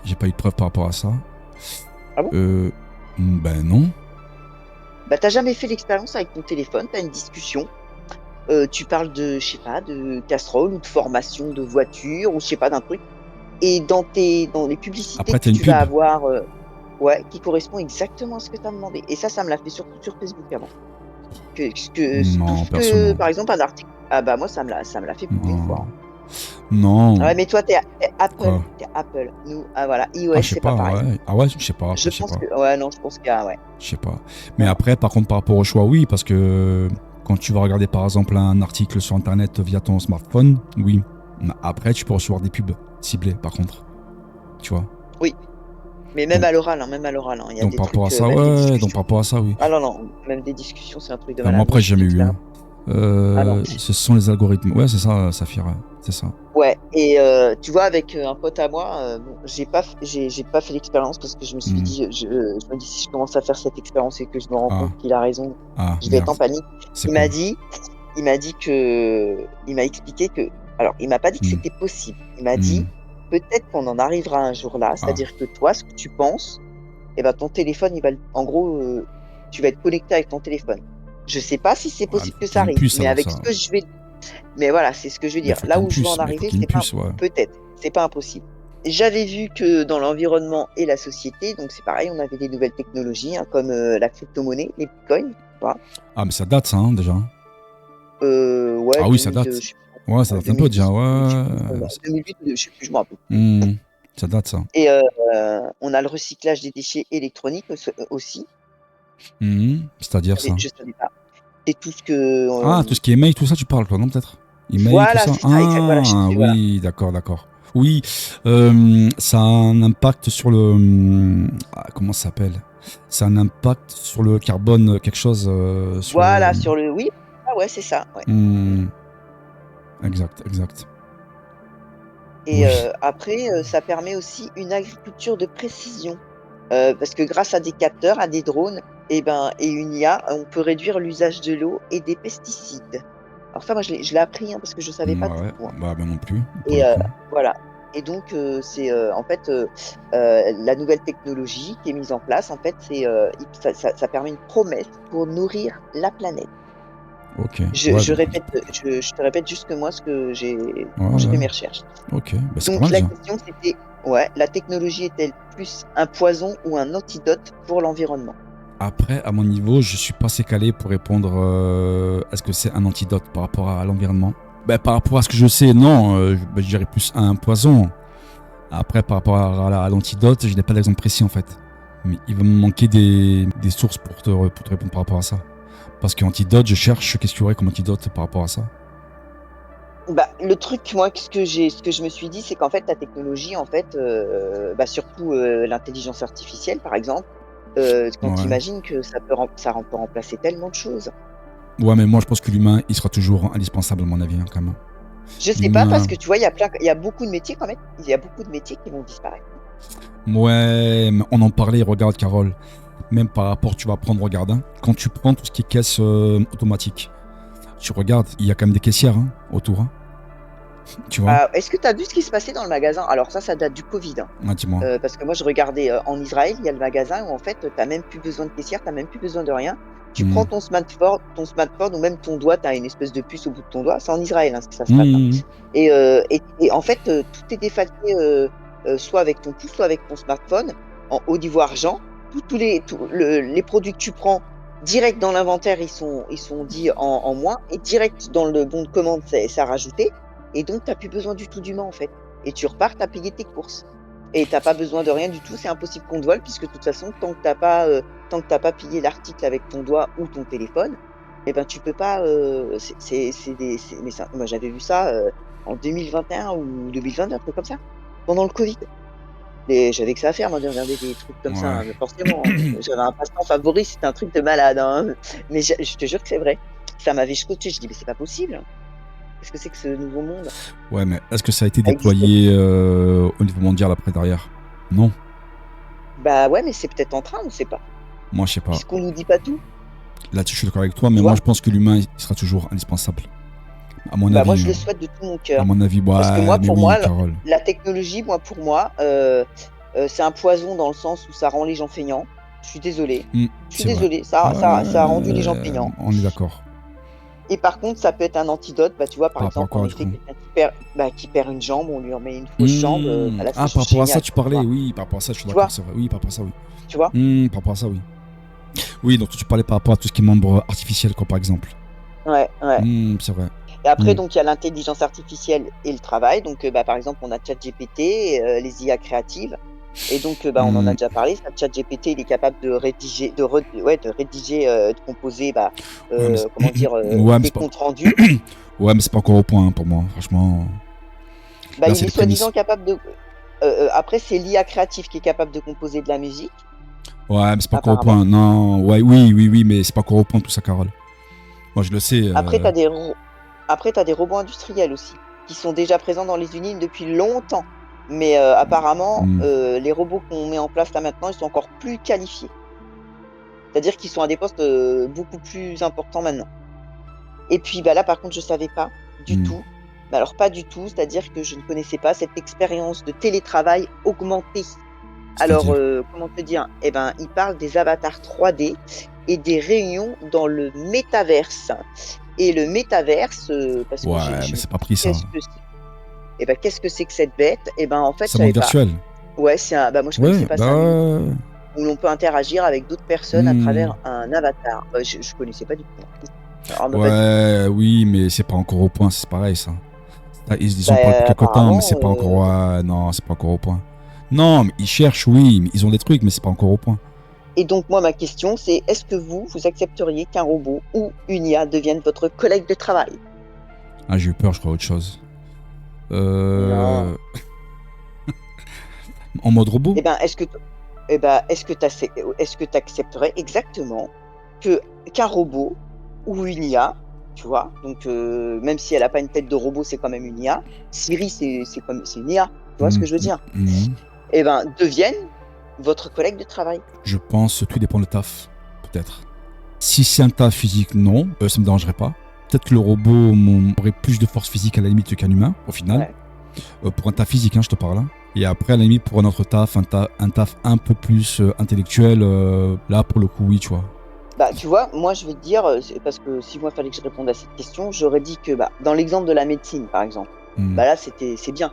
J'ai pas eu de preuve par rapport à ça. Ah bon? Non. T'as jamais fait l'expérience avec ton téléphone, t'as une discussion, tu parles de, je sais pas, de casserole ou de formation de voiture ou je sais pas, d'un truc, et dans les publicités après, que tu vas avoir, qui correspond exactement à ce que tu as demandé. Et ça me l'a fait surtout sur Facebook avant. Par exemple, un article. Ah moi ça me l'a fait beaucoup une fois. Non. Ouais, mais toi t'es Apple. T'es Apple. Nous, voilà, iOS c'est pas pareil. Ouais. Ah ouais, je sais pas. Je pense qu'il y a, Je sais pas. Mais après, par contre, par rapport au choix, oui, parce que quand tu vas regarder par exemple un article sur internet via ton smartphone, oui. Après, tu peux recevoir des pubs ciblées, par contre. Tu vois. Oui. Mais même à l'oral, il y a donc des par trucs, rapport à ça, donc par rapport à ça, oui. Ah non, même des discussions, c'est un truc de malade. Moi après, j'ai jamais eu. Ce sont les algorithmes. Ouais, c'est ça, Saphir. C'est ça. Ouais, et tu vois, avec un pote à moi, j'ai pas fait l'expérience parce que je me suis dit, je me dis si je commence à faire cette expérience et que je me rends compte qu'il a raison, je vais être en panique. Il m'a expliqué que, alors il m'a pas dit que c'était possible. Il m'a dit peut-être qu'on en arrivera un jour là, c'est-à-dire que toi, ce que tu penses, et ben, ton téléphone, il va en gros, tu vas être connecté avec ton téléphone. Je sais pas si c'est Ah, possible que faut qu'il y ça ait une arrive, puce mais alors avec ça. ce que je vais mais voilà, c'est ce que je veux Mais dire. faut qu'il Là y ait une où je veux en puce, mais faut arriver, qu'il y ait une c'est pas puce, ouais. peut-être, c'est pas impossible. J'avais vu que dans l'environnement et la société, donc c'est pareil, on avait des nouvelles technologies, hein, comme, la crypto-monnaie, les bitcoins, tu vois? Ah, mais ça date ça, hein, déjà. Ouais, Ah oui, ça 2000, date. je sais plus, Ouais, ça ouais, date un peu déjà, 2010, je sais plus, ouais. 2008 ou je sais plus, je m'en rappelle plus. Mmh. Ça date ça. Et on a le recyclage des déchets électroniques aussi. C'est-à-dire ça? Je savais pas. C'est tout ce que, Ah, tout ce qui est email, tout ça, tu parles, toi, non, peut-être? Email, tout voilà, ça? c'est ça, voilà, je Ah, cherchais, voilà. oui, d'accord, d'accord. Oui, ça a un impact sur le, comment ça s'appelle? Ça a un impact sur le carbone, quelque chose, sur le, Voilà, sur le oui, ah ouais, c'est ça, ouais. Mmh. mmh, exact, exact. Et Oui. après, ça permet aussi une agriculture de précision, parce que grâce à des capteurs, à des drones et ben et une IA, on peut réduire l'usage de l'eau et des pesticides. Alors ça, moi, je l'ai appris, hein, parce que je savais pas du Ouais, tout, hein. bah, non plus, pour Et le coup. voilà et donc c'est, en fait, la nouvelle technologie qui est mise en place, en fait, c'est, il ça permet une promesse pour nourrir la planète. OK. Je Ouais, je donc répète, je te répète juste que moi ce que j'ai ouais, quand j'ai fait ouais. mes recherches. OK, bah, c'est pas Donc mal la déjà. question c'était ouais, la technologie est-elle plus un poison ou un antidote pour l'environnement? Après, à mon niveau, je suis pas assez calé pour répondre, est-ce que c'est un antidote par rapport à l'environnement? Bah, par rapport à ce que je sais, non, je dirais plus un poison. Après, par rapport à l'antidote, je n'ai pas d'exemple précis en fait. Mais il va me manquer des sources pour te répondre par rapport à ça. Parce qu'antidote, je cherche qu'est-ce qu'il y aurait comme antidote par rapport à ça. Bah, le truc, moi, ce que je me suis dit, c'est qu'en fait, la technologie, en fait, bah, surtout, l'intelligence artificielle, par exemple, quand tu Ouais. imagines que ça peut remplacer tellement de choses. Ouais, mais moi je pense que l'humain, il sera toujours indispensable à mon avis, hein, quand même. Je sais pas parce L'humain, que tu vois, il y a beaucoup de métiers quand même, il y a beaucoup de métiers qui vont disparaître, hein. ouais, mais on en parlait, regarde Carole. Même par rapport, tu vas prendre, regarde, hein, quand tu prends tout ce qui est caisse automatique, tu regardes, il y a quand même des caissières hein, autour, hein, tu vois. Est-ce que tu as vu ce qui se passait dans le magasin? Alors ça date du covid, hein. Ah, dis-moi. Parce que moi je regardais, en Israël, il y a le magasin où en fait, tu as même plus besoin de caissière, tu as même plus besoin de rien. Tu prends Hmm. ton smartphone ou même ton doigt, tu as une espèce de puce au bout de ton doigt. C'est en Israël, hein, que ça se passe, hein. Hmm. Et en fait, tout est défalqué, soit avec ton pouce, soit avec ton smartphone, au niveau argent. Les produits que tu prends direct dans l'inventaire, ils sont dits en moins et direct dans le bon de commande, c'est à rajouter et donc tu as plus besoin du tout d'humain, en fait et tu repars, tu as payé tes courses et tu as pas besoin de rien du tout. C'est impossible qu'on te vole puisque de toute façon, tant que tu as pas pillé l'article avec ton doigt ou ton téléphone et ben, tu peux pas, c'est mais ça moi, j'avais vu ça, en 2021 ou 2022, un truc comme ça, pendant le covid et j'avais que ça à faire moi de regarder des trucs comme ça, Ouais. hein, forcément, hein. J'avais un passe-temps favori, c'était un truc de malade, hein, mais je te jure que c'est vrai. Ça m'avait scotché, je dis: «Mais c'est pas possible. Qu'est-ce que c'est que ce nouveau monde?» Ouais, mais est-ce que ça a été Ça existe déployé au niveau mondial après derrière? Non. bah, ouais, mais c'est peut-être en train, on sait pas, Moi, je sais pas. puisqu'on nous dit pas tout, Là-dessus, je suis d'accord avec toi, tu mais moi, vois? je pense que l'humain, il sera toujours indispensable. À mon Bah, moi, avis, je le hein. souhaite de tout mon À cœur. mon avis, Parce que ouais, moi, mais pour oui, moi, Carole. la technologie, moi, pour moi, c'est un poison dans le sens où ça rend les gens feignants. Je suis désolée. Hmm, Je suis c'est vrai. désolée, ça a rendu les gens feignants On est d'accord. et par contre, ça peut être un antidote. Bah, tu vois, par Par rapport à exemple, en quoi, du effet, coup? quelqu'un qui perd une jambe, on lui remet une fausse jambe, bah, là, c'est Ah, par juste rapport à ça, génial, tu quoi, tu parlais. vois? Oui, par rapport à ça, je suis Tu d'accord, vois? c'est vrai. Oui, par rapport à ça, oui. Tu vois? Par rapport à ça, oui. Oui, donc tu parlais par rapport à tout ce qui est membre artificiel, quoi, par exemple. Ouais, ouais. C'est vrai. Et après Hmm. donc il y a l'intelligence artificielle et le travail. Donc, bah, par exemple, on a ChatGPT, les IA créatives et donc, bah, on en a Hmm. déjà parlé, ça ChatGPT, il est capable de rédiger, de rédiger, de composer, bah, Ouais, mais comment dire? ouais, mais Des c'est pas. comptes rendus. Ouais, mais c'est pas encore au point hein, pour moi. Franchement, Bah, là, il c'est est les soi-disant prémices. capable de après c'est l'IA créative qui est capable de composer de la musique, Ouais, mais c'est pas encore au apparemment. point. Non, ouais, oui, oui, oui, mais c'est pas encore au point tout ça, Carole. Moi, je le sais. Après tu as des robots industriels aussi, qui sont déjà présents dans les usines depuis longtemps. Mais, apparemment, Hmm. les robots qu'on met en place là maintenant, ils sont encore plus qualifiés. C'est-à-dire qu'ils sont à des postes, beaucoup plus importants maintenant. Et puis, bah, là par contre je savais pas du Hmm. tout, mais alors pas du tout, c'est-à-dire que je ne connaissais pas cette expérience de télétravail augmenté. Alors, C'est-à-dire? comment te dire? Eh ben, il parle des avatars 3D et des réunions dans le métaverse et le métaverse, parce que Ouais, mais je me c'est suis pas dit: pris ça. «Qu'est-ce que c'est?» Eh ben, qu'est-ce que c'est que cette bête? Eh ben, en fait, je C'est un monde savais pas. virtuel. Ouais, c'est un bah, moi, je Ouais, connaissais pas bah, ça non plus, ouais, ouais, ouais. où l'on peut interagir avec d'autres personnes à Mmh. travers un avatar. Je connaissais pas du tout, hein. Alors me vas-y. Ouais, oui, mais c'est pas encore au point, c'est pareil ça. Ça, ils en parlent depuis Bah, quelque temps, mais apparemment, c'est pas encore. Ouais, non, c'est pas encore au point. Non, mais ils cherchent, oui, mais ils ont des trucs, mais c'est pas encore au point. et donc moi, ma question, c'est: est-ce que vous accepteriez qu'un robot ou une IA devienne votre collègue de travail? Ah, j'ai eu peur, je crois, autre chose. Non. Euh... En mode robot? Eh ben, est-ce que tu accepterais exactement que qu'un robot ou une IA, tu vois? Donc même si elle a pas une tête de robot, c'est quand même une IA. Siri, c'est une IA, tu vois ce Mhm, que je veux dire? mhm. Eh ben, devienne votre collègue de travail. Je pense que tout dépend le taf, peut-être. Si c'est un taf physique, non, ça me dérangerait pas. Peut-être que le robot aurait plus de force physique à la limite qu'un humain, au final. Ouais. Pour un taf physique, hein, je te parle. Hein. Et après, à la limite, pour un autre taf, un taf un peu plus intellectuel, là, pour le coup, oui, tu vois. Bah, tu vois, moi, je vais te dire, c'est parce que si moi, il fallait que je réponde à cette question, j'aurais dit que, bah, dans l'exemple de la médecine, par exemple, Hmm. bah, là, c'est bien.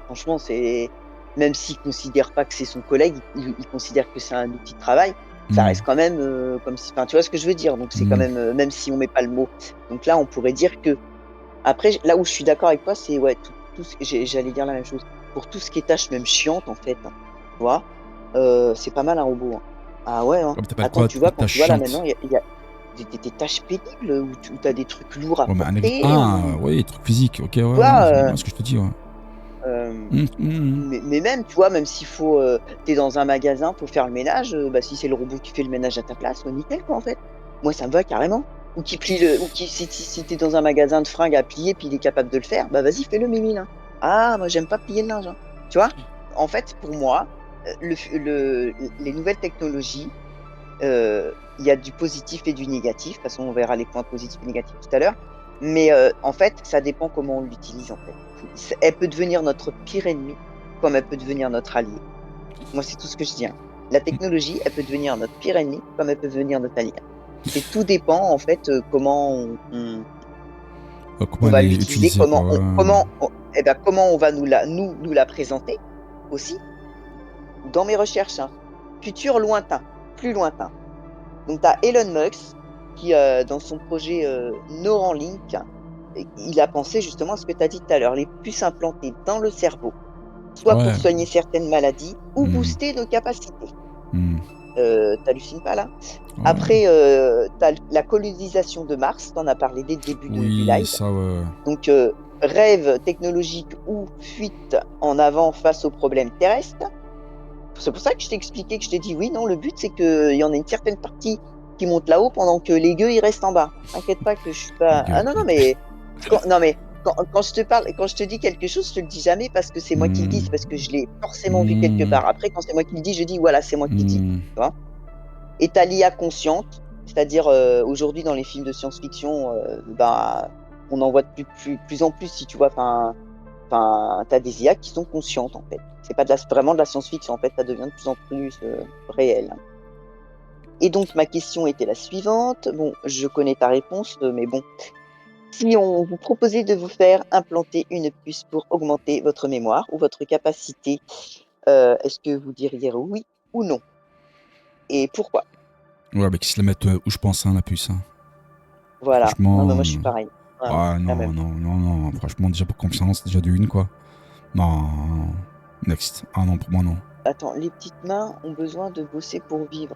Franchement, c'est même s'il considère pas que c'est son collègue, il considère que c'est un outil de travail, ça Hmm. reste quand même, comme si enfin, tu vois ce que je veux dire? Donc c'est quand Hmm. même, même si on met pas le mot donc là, on pourrait dire que après j là où je suis d'accord avec toi, c'est ouais, tout ce j'allais dire la même chose. Pour tout ce qui est tâches même chiantes, en fait, hein, tu vois? C'est pas mal un robot, hein. Ah ouais, hein. Ah, mais t'appelles Attends, quoi tu vois, quand tâche tu vois là maintenant, chiante? il y a des tâches pénibles où tu as des trucs lourds à Ouais, mais porter, ah, ou oui, truc physique, ok, ouais, tu ouais, vois? je vois ce que je te dis, ouais. Hem Hmm, hmm, mais même, tu vois, même s'il faut, tu es dans un magasin pour faire le ménage, bah, si c'est le robot qui fait le ménage à ta place, nickel quoi, en fait. Moi, ça me va carrément. Ou qui plie le ou qui si tu es dans un magasin de fringues à plier, puis il est capable de le faire, bah, vas-y fais-le Mimi, là. «Ah moi j'aime pas plier le linge, hein». Tu vois? En fait, pour moi, les nouvelles technologies, il y a du positif et du négatif. De toute façon, on verra les points positifs et négatifs tout à l'heure. Mais, en fait, ça dépend comment on l'utilise, en fait. Elle peut devenir notre pire ennemi, comme elle peut devenir notre allié. Moi, c'est tout ce que je dis, hein. La hmm. technologie, elle peut devenir notre pire ennemi, comme elle peut devenir notre allié. C'est tout dépend, en fait, comment on Comment elle va est l'utiliser, utilisée, quoi. comment on va nous la présenter aussi dans mes recherches, hein. Futur lointain, plus lointain. Donc tu as Elon Musk qui, dans son projet, Neuralink, il a pensé justement à ce que tu as dit tout à l'heure, les puces implantées dans le cerveau, soit pour Ouais. soigner certaines maladies ou Hmm, booster nos capacités. hmm. Tu pas là? Ouais. Après, tu as la colonisation de Mars, tu en as parlé dès le début de du Oui, live. ça, ouais. Donc, rêve technologique ou fuite en avant face aux problèmes terrestres. C'est pour ça que je t'ai expliqué, que je t'ai dit: «Oui, non, le but, c'est qu'il y en ait une certaine partie qui monte là-haut pendant que les gueux, ils restent en bas». T'inquiète pas que je suis Les pas gueux, non, les non, gueux. mais quand non, mais quand je te parle quand je te dis quelque chose, je te le dis jamais parce que c'est moi qui le dis, Hmm, c'est parce que je l'ai forcément vu quelque hmm, part. Après, quand c'est moi qui le dis, je dis: «Voilà, c'est moi qui le dis», hmm. tu vois? Et tu as l'IA consciente, c'est-à-dire, aujourd'hui dans les films de science-fiction, bah, on en voit de plus en plus, si tu vois? Enfin, tu as des IA qui sont conscientes, en fait. C'est pas de la vraiment de la science-fiction, en fait, ça devient de plus en plus, réel. Et donc ma question était la suivante. Bon, je connais ta réponse, mais bon, si on vous proposait de vous faire implanter une puce pour augmenter votre mémoire ou votre capacité, est-ce que vous diriez oui ou non? Et pourquoi? Ouais, mais qu'ils se la mettent où je pense, hein, la puce. Hein. Voilà. Non, mais Franchement. moi je suis pareil. Ouais, ouais, Ah la non, même. non, non, non. Franchement, déjà pour confiance, déjà de une, quoi. Non. Next. Ah non, pour moi, non. Attends, les petites mains ont besoin de bosser pour vivre.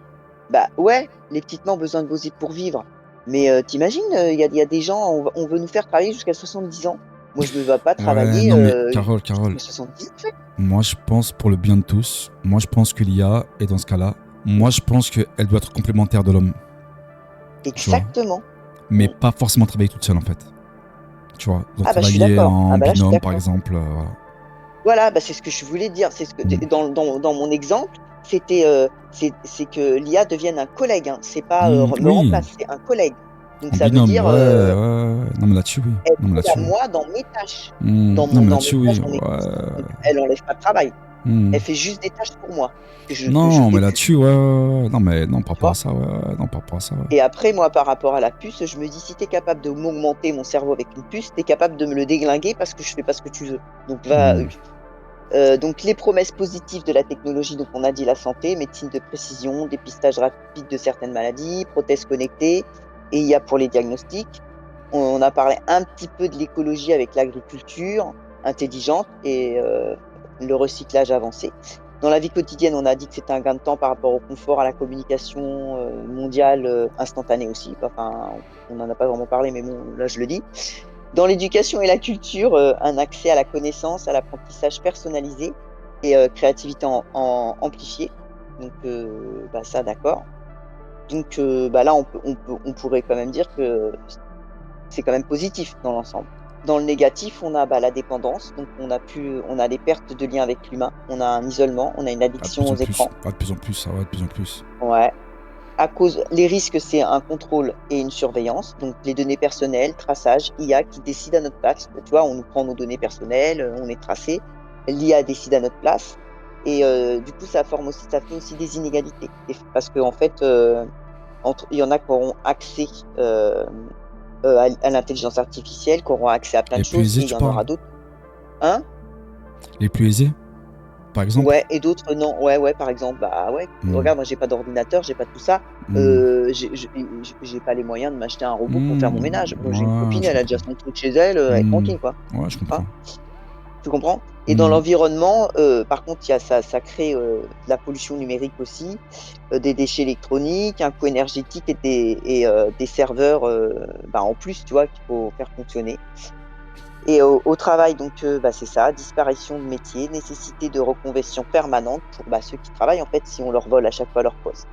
Bah, ouais, les petites mains ont besoin de bosser pour vivre. Mais, tu imagines, il y a des gens, on veut nous faire travailler jusqu'à 70 ans. Moi, je me vois pas Ouais, travailler, non, mais Carole, jusqu'à Carole, 70 en fait. moi je pense pour le bien de tous, moi je pense que l'IA est dans ce cas-là, moi je pense qu'elle doit être complémentaire de l'homme, tu vois. Exactement. Mais Mmh. pas forcément travailler toute seule en fait, tu vois. Elle doit Ah bah, je suis travailler d'accord. en Ah bah, là, je suis binôme par d'accord. exemple, voilà. Voilà, bah, c'est ce que je voulais dire. C'est ce que Mm. dans mon exemple, c'était, c'est que l'IA devienne un collègue, hein. C'est pas, Mm, me oui, remplace, c'est un collègue. Donc en ça veut binôme, dire, ouais, ouais, ouais. Non mais là-dessus oui, elle non mais m'aide à là-dessus oui. moi dans mes tâches. Mm, non mais Dans mes là-dessus tâches, oui, dans mes ouais. missions. Donc elle enlève pas de travail. Hmm. Elle fait juste des tâches pour moi, que je Non, mais décuple, là-dessus, ouais. Non, mais non, par tu rapport à vois? ça, ouais. Non, par rapport à ça, ouais. Et après, moi, par rapport à la puce, je me dis: «Si tu es capable de m'augmenter mon cerveau avec une puce, tu es capable de me le déglinguer parce que je fais pas ce que tu veux. Donc va, Hmm. donc les promesses positives de la technologie, donc on a dit la santé, médecine de précision, dépistage rapide de certaines maladies, prothèses connectées et IA pour les diagnostics. On a parlé un petit peu de l'écologie avec l'agriculture intelligente et le recyclage avancé. Dans la vie quotidienne, on a dit que c'était un gain de temps par rapport au confort, à la communication, mondiale, instantanée aussi. Enfin, on n'en a pas vraiment parlé, mais bon, là je le dis. Dans l'éducation et la culture, un accès à la connaissance, à l'apprentissage personnalisé et créativité amplifiée. Donc bah, ça d'accord. Donc bah, là on pourrait quand même dire que c'est quand même positif dans l'ensemble. Dans le négatif, on a, bah, la dépendance, donc on a des pertes de lien avec l'humain, on a un isolement, on a une Ah, de addiction plus aux en plus. écrans. Ah, de plus en plus, ça va de plus en plus. Ouais. À cause les risques, c'est un contrôle et une surveillance, donc les données personnelles, traçage, IA qui décide à notre place. Tu vois, on nous prend nos données personnelles, on est tracé. L'IA décide à notre place et du coup, ça fait aussi des inégalités et parce qu'en fait, entre il y en a qui auront accès, à l'intelligence artificielle, qui auront accès à plein de Les plus choses aisés, et il tu y en parles? aura d'autres hein? Les plus aisés, par exemple? Ouais et d'autres non. Ouais, ouais, par exemple, bah, ouais, Hmm. regarde, moi, j'ai pas d'ordinateur, j'ai pas tout ça, Hmm. j'ai pas les moyens de m'acheter un robot pour faire mon Hmm. ménage. Moi, j'ai une Ouais, copine, je elle a déjà comprends. son truc chez elle, elle est Hmm. tranquille, quoi. Ouais, je Hein? comprends. Tu comprends? Et dans Hmm. l'environnement, par contre, il y a ça crée, de la pollution numérique aussi, des déchets électroniques, un coût énergétique des serveurs, bah, en plus, tu vois, qu'il faut faire fonctionner. Et au travail donc bah, c'est ça, disparition de métiers, nécessité de reconversion permanente pour, bah, ceux qui travaillent en fait, si on leur vole à chaque fois leur poste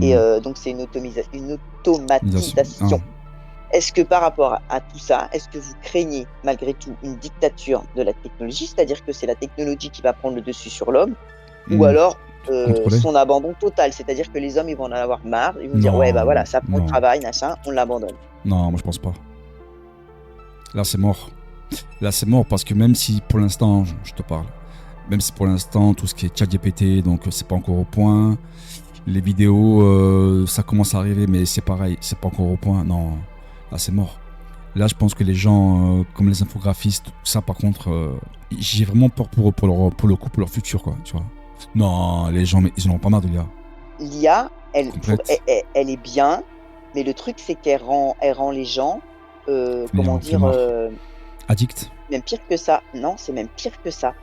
et Hmm. donc c'est une Ah. automatisation. Est-ce que par rapport à tout ça, est-ce que vous craignez malgré tout une dictature de la technologie? C'est-à-dire que c'est la technologie qui va prendre le dessus sur l'homme ou Hmm. alors, Contrôlé? son abandon total? C'est-à-dire que les hommes, ils vont en avoir marre, ils vont dire: «Ouais, bah, voilà, Non, ça prend le non, travail, machin, on l'abandonne». non, moi je pense pas. Là, c'est mort. Là, c'est mort parce que même si pour l'instant, je te parle, même si pour l'instant tout ce qui est ChatGPT, donc c'est pas encore au point, les vidéos, ça commence à arriver, mais c'est pareil, c'est pas encore au point. Non, là, c'est mort. Là, je pense que les gens, comme les infographistes, tout ça, par contre, j'ai vraiment peur pour eux, pour le coup, pour leur futur, quoi, tu vois. Non, les gens, mais ils en ont pas marre de l'IA. L'IA, Complète. elle est bien, mais le truc, c'est elle rend les gens, comment dire? Flemmard. Addict. Même pire que ça. Non, c'est même pire que ça.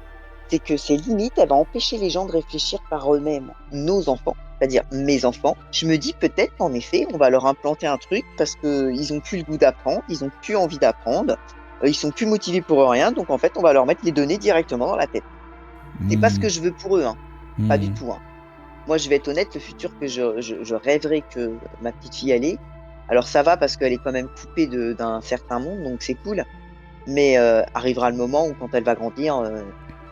C'est que c'est limite, elle va empêcher les gens de réfléchir par eux-mêmes. Nos enfants, c'est-à-dire mes enfants. Je me dis peut-être qu'en effet, on va leur implanter un truc parce qu'ils ont plus le goût d'apprendre, ils ont plus envie d'apprendre, ils sont plus motivés pour rien, donc en fait, on va leur mettre les données directement dans la tête. C'est pas ce Hmm. que je veux pour eux, hein, pas du Hmm. tout, hein. Moi, je vais être honnête, le futur que je rêverais que ma petite fille elle ait, alors ça va parce qu'elle est quand même coupée d'un certain monde, donc c'est cool. Mais, arrivera le moment où quand elle va grandir,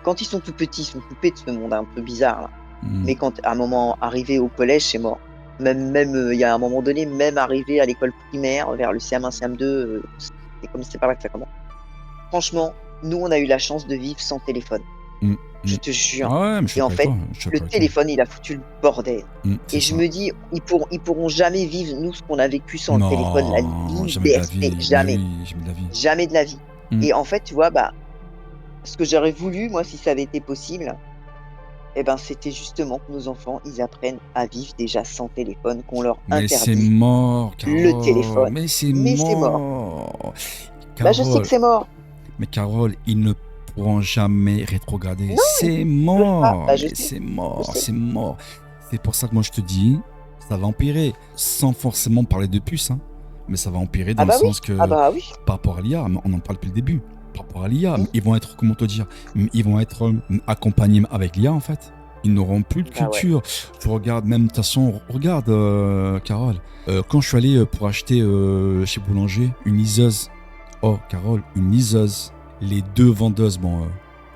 quand ils sont tout petits, ils sont coupés de ce monde un peu bizarre là. Hmm. Mais quand à un moment arrivé au collège, c'est mort. Il y a un moment donné, même arrivé à l'école primaire, vers le CM1, CM2, c'est par là que ça commence. Franchement, nous, on a eu la chance de vivre sans téléphone. Hmm. Je Hmm. te jure Ah ouais, mais je suis et en d'accord avec fait, toi. Je suis le d'accord avec toi. téléphone, il a foutu le bordel C'est et je ça. me dis: ils pourront jamais vivre, nous, ce qu'on a vécu sans le téléphone, la Non, jamais de la liberté, vie. Mais jamais, oui, jamais de la vie. jamais de la vie Hmm. et en fait, tu vois, bah, ce que j'aurais voulu, moi, si ça avait été possible et ben, c'était justement que nos enfants, ils apprennent à vivre déjà sans téléphone, qu'on leur Mais c'est interdise mort, le Carole. téléphone. Mais c'est Mais c'est mort. mort. Bah, je sais que Carole. c'est mort. Mais Carole, ils ne pourront jamais rétrograder. Non, C'est ils peuvent pas. mort. Bah, Mais c'est je mort. sais. C'est mort. C'est pour ça que moi je te dis, ça va empirer. Sans forcément parler de puce, hein. Mais ça va empirer Ah dans le bah oui, sens ah que bah oui. par rapport à l'IA, on en parle depuis le début. Par rapport à l'IA, Mmh. ils vont être, comment te dire, ils vont être accompagnés avec l'IA en fait. Ils n'auront plus de Bah ouais. culture. Tu regardes même, de toute façon, regarde, Carole, quand je suis allé pour acheter chez Boulanger une liseuse. Oh, Carole, une liseuse. Les deux vendeuses, bon,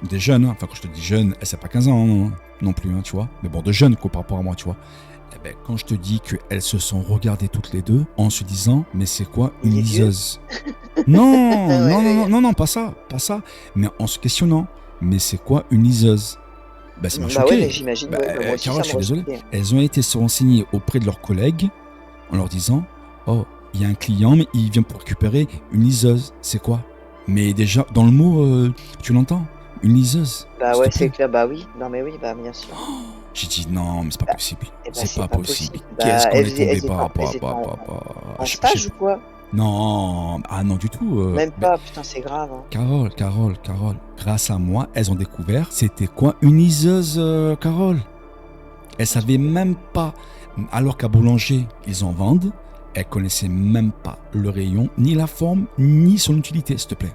des jeunes, hein. Enfin, quand je te dis jeunes, elles n'ont pas 15 ans non plus, hein, tu vois. Mais bon, de jeunes, quoi, par rapport à moi, tu vois. Eh ben, quand je te dis qu'elles se sont regardées toutes les deux en se disant, mais c'est quoi une Les vieux. liseuse? Non, Ouais, non, non, ouais. non, non, non, pas ça, pas ça. Mais en se questionnant, mais c'est quoi une liseuse? Bah, ça m'a Bah ouais, mais choqué. j'imagine, Bah, ouais, bah moi aussi Carole, ça je me suis aurait désolé. choqué. Elles ont été se renseigner auprès de leurs collègues en leur disant, oh, il y a un client, mais il vient pour récupérer une liseuse. C'est quoi? Mais déjà, dans le mot, tu l'entends? Une liseuse, Bah s'il te ouais, c'est plaît. clair, bah oui, non mais oui, bah bien sûr. J'ai dit non, mais c'est pas Bah possible. et bah C'est c'est pas pas possible. possible. Qu'est-ce Bah qu'on est tombé bas, bas, elles étaient bas, bas, bas. en stage ou quoi? Non, ah non du tout. Même pas, putain c'est grave, hein. Carole, grâce à moi, elles ont découvert c'était quoi une liseuse, Carole. Elles Un truc savaient de même pas, alors qu'à Boulanger, ils en vendent, elles connaissaient même pas le rayon, ni la forme, ni son utilité, s'il te plaît.